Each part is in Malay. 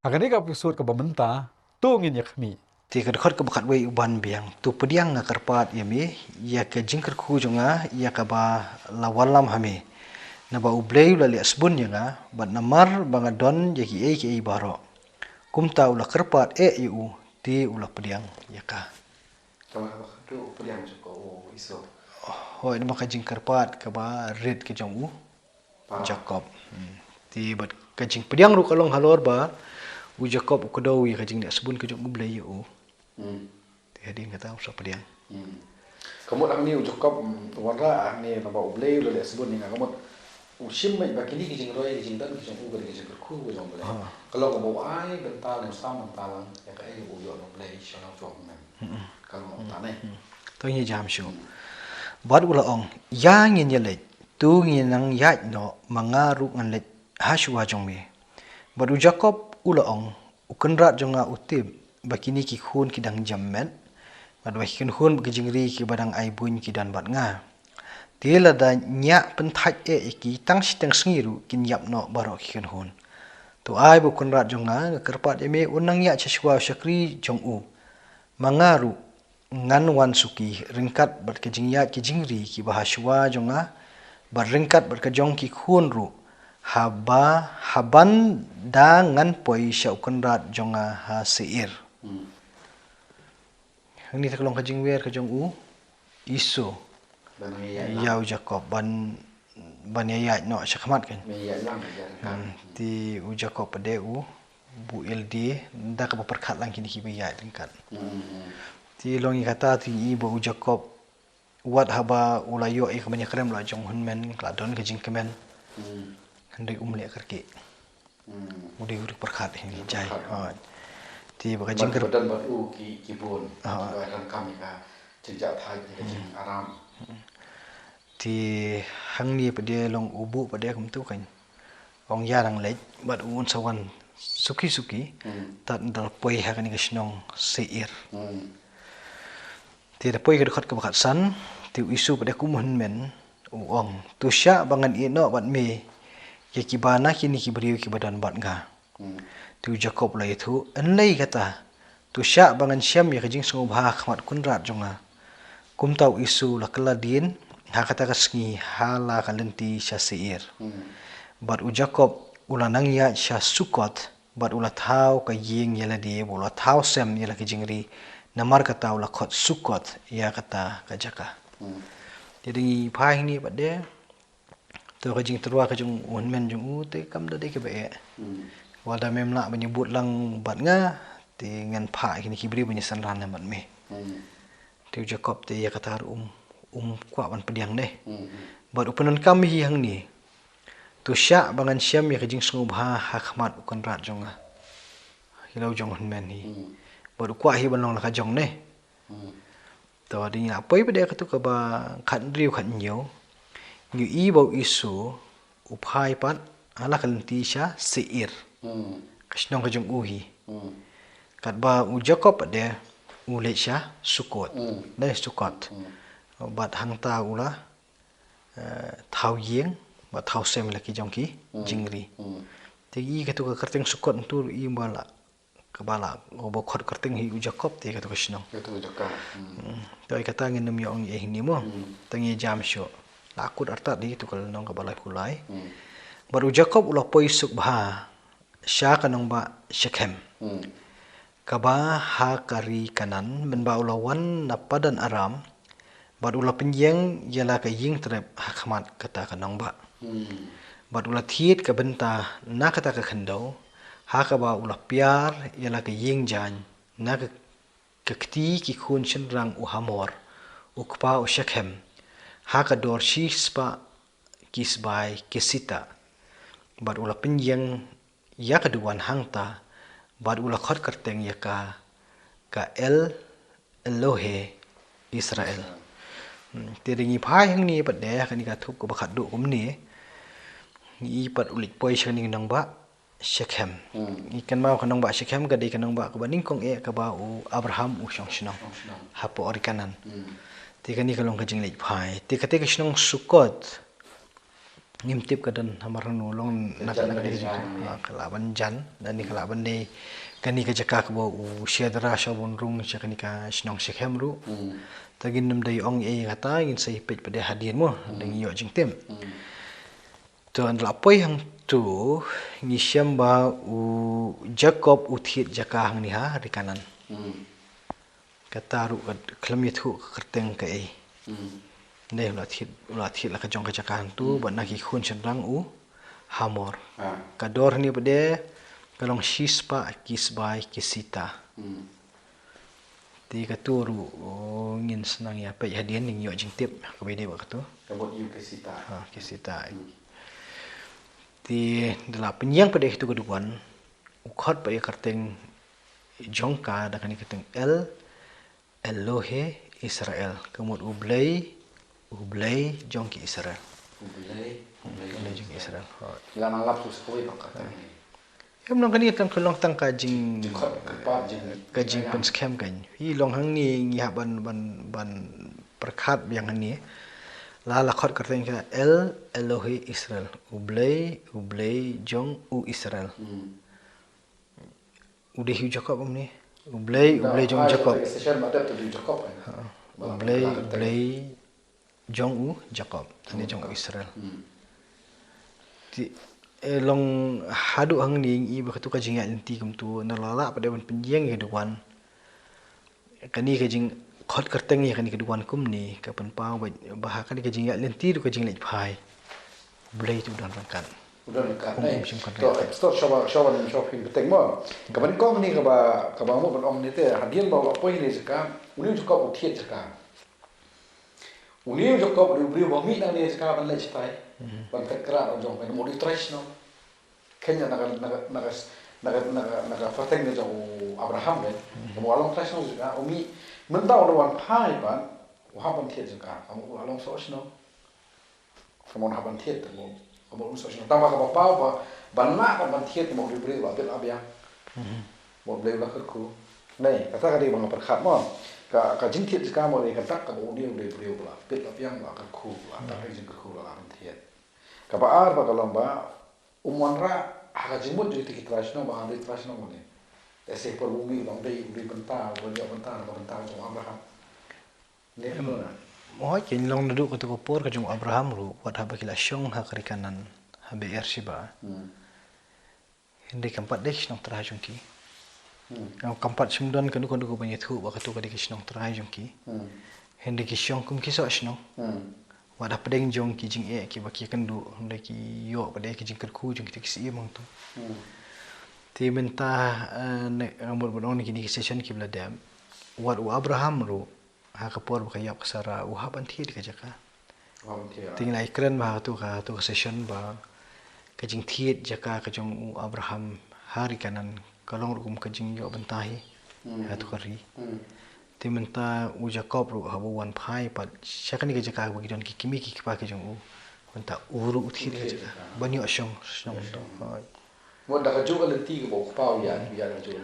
Akan ni ka episod ka bamenta tu ngin yak mi. Ti ka dekat ke bakat wei uban biang tu pediang nga karpat yami ya ke jingkar ku jonga ya ka ba lawalam hami na ba ublei la li asbun nga ba namar banga don ya ki e baro kumta ula karpat yu ti ula pediang ya ka Kama tu pediang ko iso. hoi nama ka jingkar pat ka ba red ke jong u Pa. Jacob ti bat ka jing pediang ru kalong halor ba u Jacob u kedau ya ka jing ni asbun ke jong ublei yu ti hadin kata usah pediang Kamu ang ni ujukop wala ang ni naba ublay lo le sebut ni kamu usim mai bakini kijing roy kijing dan kijing ugar kijing kerku kijing boleh. Kalau kamu ai bental yang sama bental ya kai uyo no ublay shono jong men. Kalau tane. Tôi như jam shu bad ula ong yang yin ye lech tu ngin nang yat no manga ru ngan lech hashwa jong me badu Jacob ula ong ukenrat jonga utib bakini ki khun ki dang jammet bad wa kin khun ki jingri ki badang ai bun ki dan bat nga tila da nya pen thaj ki tang sitang sngiru kin yap no baro ki kin khun tu ai bu kunrat jonga kerpat eme unang ya chashwa shakri jong u mangaru ngan wan suki ringkat ber ke jingya ki jingri ki bahashwa jonga ber ringkat ber ke jong ki khun ru haban da ngan poi sha kunrat jonga ha seir ni taklong ka jingwer ka jong u iso Dan ya yau Jacob ban ya no shakmat kan ya lang ya kan. ti u Jacob pade u bu ildi da ka perkat lang kini ki ya ringkat ti longi kata ti ibu Jacob wat haba ulayo e kamanya krem la jong hun men kla don ke jing kemen handai umle kerke udi perkat ini jai ti baka jing ker Dan baru kibun. Dan kami ka jejak thai kijing aram. ti hang ni pade long ubu pade kum tu kan ong ya rang lech bat un sawan suki tat dal poi ha kan ke snong seir ti da poi ke dekat ke bakat san ti isu pada kumun men ong tu sya bangan ino bat me ke kibana kini ki beriu ki badan bat nga tu Jacob la itu enlai kata tu sya bangan syam ya kajing sungu bah khmat kunrat jonga kum tau isu la keladin ha kata kasngi hala kalenti sya seir bat u Jacob ulanang ya sya sukot bat ulat thau ka ying yala di ulat thau sem yala ki jingri namar kata ula khot sukot ya kata kajaka jadi phai ni pade tu ka jing terwa ka jung un men jung u te kam da de ke be wada mem la menyebut lang bat nga ti ngan pha kini kibri penyesan ran bat me tu Jacob te ya kata kwa ban pediang deh bat upenan kami hang ni tu sya bangan syam ya kajing sungu bha hakmat ukon rat jonga hilau jong hun men hi bat kwa hi ban long la ka jong ne to di na poi pede ka tu ka ba khat riu khat nyo nyu i bau isu uphai pat ala kalenti sya seir kasnong ka jong uhi kat ba u Jacob pade u le sya sukot dai sukot bat hang ta ula thau yeng ba thau sem la ki jong ki jingri ti i ka tu ka kerteng sukot tu i bala ka bala obo khot kerteng hi u Jacob ti ka tu kasnong Itu juga. to i kata ngin nam yong e ni mo tangi jam syo lakut arta di tu kal nong ka balai kulai baru Jacob ula poi suk bha sya kanong ba Shechem kaba ha kari kanan men ba ulawan na padan aram bad ula penjeng yala ka ying trep hakmat kata kanong ba bad ula thiet ka benta na kata ka khandau ha ka ba ula piar yala ka ying jan na ka kti ki khun chen rang u hamor ukpa u Shechem ha ka dor spa kisbai kesita bad ula penjeng ya ka duan hangta bad ula khot kerteng ya ka Elohe Israel ti ringi phai hang ni pat de ka ni ka thuk ko bakhat du kum ni i pat ulik poi shani nang ba Shechem ikan mau kanang ba Shechem ka de kanang ba ka baning kong e ka ba u Abraham u shong shnong hapo orikanan ti ka ni ka long ka jing lek phai ti ka te ka shnong sukot ngimtip kadan hamar nulong nak kelaban jan dan ni kelaban ni kani ka jaka ko usyadra shabun rung chakani ka snong shekhem ru tagin nam dai ong e kata ngin sai pet pada hadian mo ding yo jing tem to an lapoi hang tu ngi syamba u Jacob uthit jaka hang ni ha ri kanan kata ru klam yithu kerteng ka e Nei ulat hit la kajong kajakan tu buat nak ikun cenderang hamor. Kador ni pada kalong shispa kisbai kisita. Ti katuru ngin senang ya pe hadian ning yo jing tip ka bede ba katu. Kabut yu kisita. Kisita. Ti dala penyang pada itu keduan ukhot pa kerteng jongka da kan keteng Elohe Israel. Kemudian Ublay jongki Israel. Ublay jongki Israel. Lan alap tu sekoi bakata ni. Em long kani tang kelong tang kajing Kepat kajing pen scam kan. Hi long hang ni ngi ban perkhat yang ni. La khot kerteng ka Elohe Israel. Ublay jong Israel. Udah hiu Jacob ni. Ublay jong Jacob. Session ada tu Jacob. Ublay jong Jacob, ini jong Israel. Ti long hadu hang ni i ba tu ka jinga inti kum tu nalala pada ban penjeng ke duan. Kani ka jing khot kerteng ya kani ke duan kum ni ka pen pau bah kani ka jinga inti du ka jing lej phai. Blay tu dan kan. Udah dekat ni. Stop shawa ni shopping beteng mo. Kapan kong ni ka ba mo ban ong ni te hadian ba poi ni saka. Uni Jacob uthiet saka. Uni Jacob beri bami nang ni sekarang ban lech tai. Ban tekra jong ban modi trash no. Kenya naga fateng ni jong Abraham ben. Mo along trash no juga umi mentau doan pai ban. Wa ban thiet juga. Kamu along so no. Kamu haban thiet mo. Kamu so no. Tama ka pa ba ban ma ban thiet mo beri ba tel abia. Mo beli ba kerku. Nei, kata ka di bang perkhat mo. Ka jing thiet ka mo le ka tak ka bo ni le brio bla pet la piang la ka khu la ta ka jing ka khu la an thiet ka ba ar ba ka lamba umwan ra ha jing mo ju ti trash no ba ande trash no mo ne ese por umi bang dei benta bo ya benta jo Abraham ne no na Mo kin long duduk ka tu por ka jong Abraham ru wat ha ba kila syong ha kerikanan ha be Ershiba. Hindi kampat deh nong tera jong ki. Kampat semdan kan ko banyak thu ba katu ka di kisnong trai jong ki hindi kisyong kum kiso asno wada pedeng jong ki jing e ki ba ki kandu hindi ki yo pada ki jing kerku jong ki kisi mong tu ti menta ne amur bodong ni ki session ki bladam wat Abraham ru ha ka por ba yap kasara ha ban thi ka jaka tinglah ikran ba tu ka session ba ka jing thi jaka ka jong Abraham hari kanan kalong rukum kajing yo bentahi atu kari ti menta u Jacob ru habu wan phai pat syakani ka jaka bagi don ki kimi ki pa ke jong u menta uru uthi ka jaka banyo syong to mo da ka ju ka lenti ka bo pa ya ka ju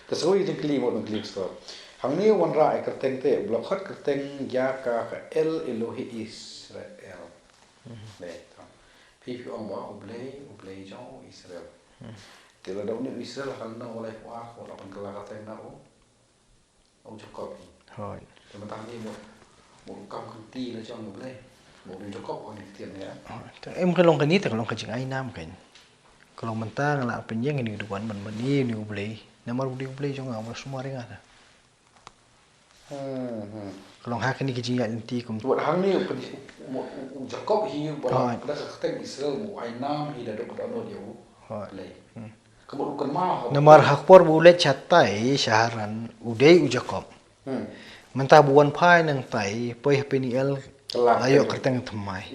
ta so yi jing kli mo ng kli sto hang ni wan ra ka teng te blok khat ka teng ya ka Elohe Israel ne ta pi ong ba ublay jong Israel Tila daw ni Israel hal na walay po ako wala pang kalakatay na o Jacob ni. Hoy. Teman-teman ni mo kam kunti na siya mo blay. Mo bin Jacob o ni tiyan niya. Em kalong kanita kalong kajing ay nam kan. Kalong mentang la penyeng ni duan man ni ublay. Namar ublay jong amar sumari ngata. Kalong hak ni kajing ya inti kum. Buat hang ni mo Jacob hi ba kada sa kateng Israel mo ay nam hi da do kada no dia. Blay. Namar hakpor bulet chatai syaharan udai u Jacob. Mentah buan pai nang tai poi peniel ayo kerteng temai.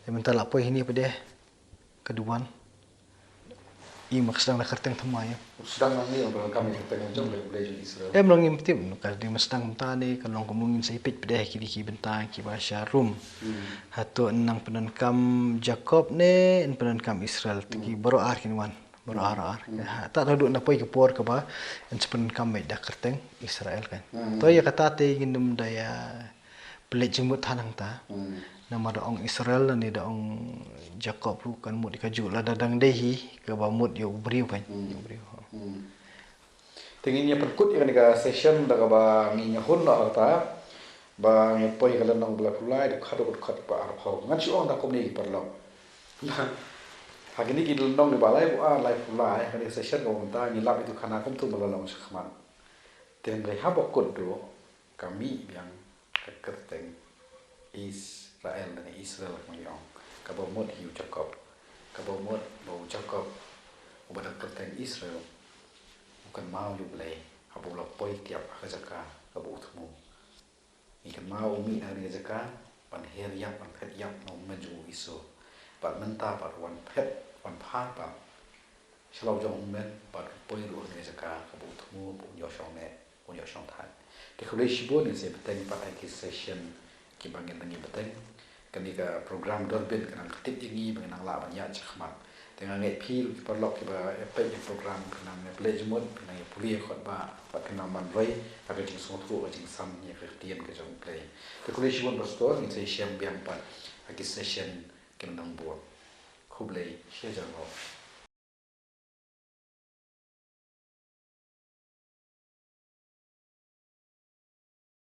Mentah la poi ini pede keduan. I maksudang la kerteng temai. Sedang nang ni orang kami kerteng jom le Israel. Em long imtim ka di mestang tani kalong kumungin sa ipit pede kidi ki bentang ki bahasa Rum. Hatu nang penan kam Jacob ne penan kam Israel tiki baru arkinwan. Berar-ar. Tak tahu nak pergi ke por ke apa. Yang sepen kami dah kerteng Israel kan. Tahu ya kata te ingin daya pelik jemput tanang ta. nama daong Israel ni daong Jacob tu kan mut dikaju lah dadang dehi ke bamut yo beriu kan yo beriu Tingin niya perkut yang nika session da ba nginya hun na ta ba ngepoi kala nang bla kulai de khado khat pa ar phau ngan chu ong da kom ni par lo hagini ki nong ni balai bu a lai kulai kan session ko ta ni lap itu khana kom tu bala long sakman ten rai ha bokut do kami yang kekerteng Israel dan Israel mayong kabomot hiu Jacob kabomot bau Jacob ubada kerteng Israel bukan mau yu blai abu la poi tiap khazaka abu utmu ikan mau umi hari zaka pan her yap pan phet yap no maju iso pan menta pan wan phet wan pha pa shlau jong men pan poi ru hari zaka abu utmu bu yo shong ne bu yo shong thai ke khulei shibo ni se beteng pa accusation ki bangin ngi beteng kanika program dorbin kanang khatip ingi bangang la banyak chakmat dengan ngai pil perlok ba pe program kanang ne plejmut kanang puli khot ba pat kanang man roi aga jing song tu aga jing sam ni khtian ke jong play te kule shibon pastor ni se shem biang pat accusation kanang bo khublei she jang